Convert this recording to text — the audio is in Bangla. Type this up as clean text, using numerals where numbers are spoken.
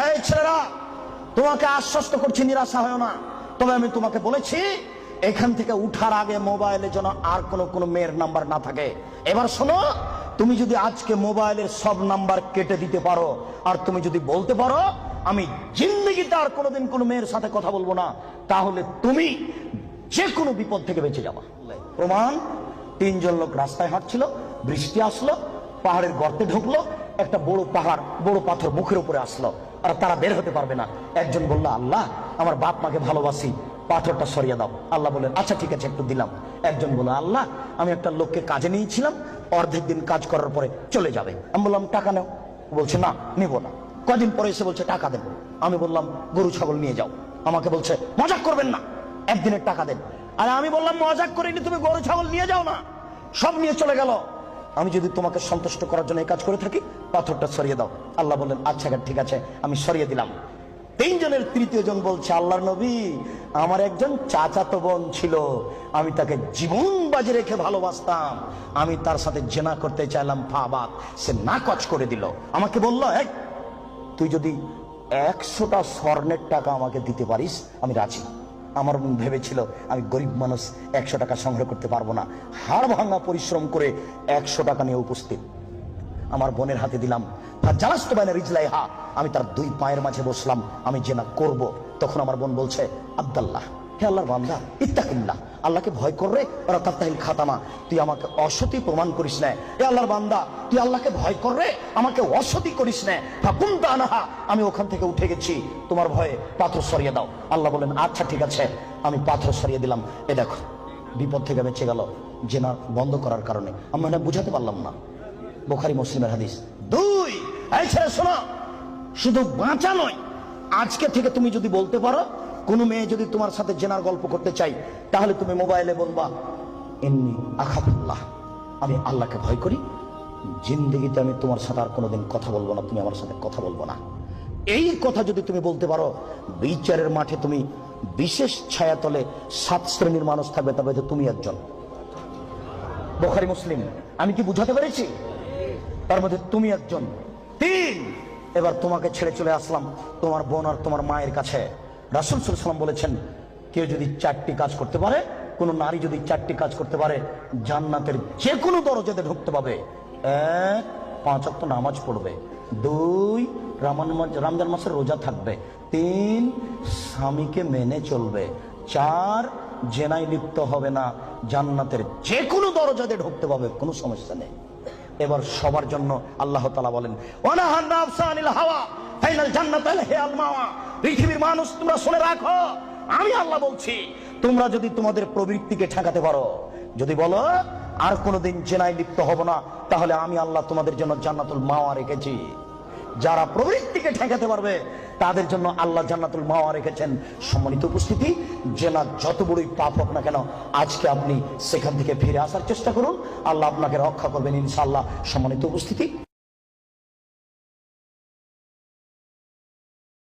এই ছেলেরা, তোমাকে আশ্বস্ত করছি, নিরাশা হয় না। তবে আমি তোমাকে বলেছি, এখান থেকে উঠার আগে মোবাইলে যেন আর কোনো মেয়ের নাম্বার না থাকে। এবার শোনো, তুমি যদি আজকে মোবাইলের সব নাম্বার কেটে দিতে পারো, আর তুমি যদি বলতে পারো আমি জিন্দেগিতে আর কোনোদিন কোনো মেয়ের সাথে কথা বলবো না, তাহলে তুমি যে কোনো বিপদ থেকে বেঁচে যাবা। প্রমাণ, তিনজন লোক রাস্তায় হাঁটছিল, বৃষ্টি আসলো, পাহাড়ের গর্তে ঢুকলো, একটা বড় পাহাড়, বড় পাথর মুখের উপরে আসলো, আর তারা বের হতে পারবে না। একজন বলল, আল্লাহ, আমার বাপ মাকে ভালোবাসি, পাথরটা সরিয়ে দাও। আল্লাহ বললেন, আচ্ছা ঠিক আছে, একটু দিলাম। একজন বলল, আল্লাহ, আমি একটা লোককে কাজে নিয়েছিলাম, অর্ধেক দিন কাজ করার পরে চলে যাবে। আমি বললাম, টাকা নেও। বলছে, না, নিব না। কদিন পরে এসে বলছে, টাকা দেবো। আমি বললাম, গরু ছাগল নিয়ে যাও। আমাকে বলছে, মজাক করবেন না, একদিনের টাকা দেন। আর আমি বললাম, মজাক করিনি, তুমি গরু ছাগল নিয়ে যাও না। সব নিয়ে চলে গেল। আমি যদি তোমাকে সন্তুষ্ট করার জন্য এই কাজ করে থাকি, পাথরটা সরিয়ে দাও। আল্লাহ বললেন, আচ্ছা ঠিক আছে, আমি সরিয়ে দিলাম। তিনজনের তৃতীয় জন বলছে, আল্লাহর নবী, আমার একজন চাচাতো বোন ছিল, আমি তাকে জীবন বাজি রেখে ভালোবাসতাম, আমি তার সাথে জেনা করতে চাইলাম, ফাবাত, সে নাকচ করে দিল। আমাকে বলল, এই, তুই যদি 100টা স্বর্ণের টাকা আমাকে দিতে পারিস, আমি রাজি। আমার মন ভেবেছিল, আমি গরিব মানুষ, 100 টাকা সংগ্রহ করতে পারবো না। হাড় ভাঙা পরিশ্রম করে 100 টাকা নিয়ে উপস্থিত আমার বোনের হাতে দিলাম। আমি তার দুই পায়ের মাঝে বসলাম, আমি জেনা করব। তখন আমার বোন বলছে, আব্দুল্লাহ, হে আল্লাহর বান্দা, ইত্তাকিল্লাহ, আল্লাহকে ভয় করে ওরা তাত্তাহিল খাতামা, তুই আমাকে অসতী প্রমাণ করিস না। হে আল্লাহর বান্দা, তুই আল্লাহকে ভয় করে আমাকে অসতী করিস না। ফাকুমতা আনহা, আমি ওখান থেকে উঠে গেছি, তোমার ভয়ে পাথর সরিয়ে দাও। আল্লাহ বলেন, আচ্ছা ঠিক আছে, আমি পাথর সরিয়ে দিলাম। এ দেখো, বিপদ থেকে বেঁচে গেল জেনা বন্ধ করার কারণে। আমি না বুঝাতে পারলাম না। বুখারী মুসলিমের হাদিস। দুই, এই ছেলে শোনো, শুধু বাঁচা নয়, আজকে থেকে তুমি যদি বলতে পারো, কোন মেয়ে যদি তোমার সাথে জেনার গল্প করতে চাই, তাহলে তুমি মোবাইলে বলবা, ইন্নী আখাফুল্লাহ, আমি আল্লাহকে ভয় করি, জিন্দেগিতে আমি তোমার সাথে আর কোনোদিন কথা বলবো না, তুমি আমার সাথে কথা বলবো না। এই কথা যদি তুমি বলতে পারো, বিচারের মাঠে তুমি বিশেষ ছায়াতলে 7 শ্রেণীর মানুষ থাকবে, তবে তুমি একজন। বুখারী মুসলিম। আমি কি বুঝাতে পেরেছি? তার মধ্যে তুমি একজন। 3, এবার তোমাকে ছেড়ে চলে আসলাম তোমার বোন আর তোমার মায়ের কাছে। রাসূল সাল্লাল্লাহু আলাইহি ওয়াসাল্লাম বলেছেন, কেউ যদি 4টি কাজ করতে পারে, কোন নারী যদি 4টি কাজ করতে পারে, জান্নাতের যে কোনো দরজাতে ঢুকতে পাবে। 1, 5 ওয়াক্ত নামাজ পড়বে। 2, রমজান মাসের রোজা থাকবে। 3, স্বামীকে মেনে চলবে। 4, জেনায় লিপ্ত হবে না, জান্নাতের যে কোনো দরজাতে ঢুকতে পাবে, কোনো সমস্যা নেই। এবার সবার জন্য আল্লাহ তাআলা বলেন, ওয়ানাহান নাফসা আনিল হাওয়া ফাইনাল জান্নাতা হিয়াল মাওয়া। পৃথিবীর মানুষ, তোমরা শুনে রাখো, আমি আল্লাহ বলছি, তোমরা যদি তোমাদের প্রবৃত্তিকে ঠেকাতে পারো, যদি বলো আর কোনোদিন জেনায় লিপ্ত হব না, তাহলে আমি আল্লাহ তোমাদের জন্য জান্নাতুল মাওয়া রেখেছি। যারা প্রবৃত্তিকে ঠেকাতে পারবে, তাদের জন্য আল্লাহ জান্নাতুল মাওয়া রেখেছেন। সম্মানিত উপস্থিতি, জেনা যত বড়ই পাপ হোক না কেন, আজকে আপনি সেখান থেকে ফিরে আসার চেষ্টা করুন, আল্লাহ আপনাকে রক্ষা করবেন ইনশাআল্লাহ। সম্মানিত উপস্থিতি।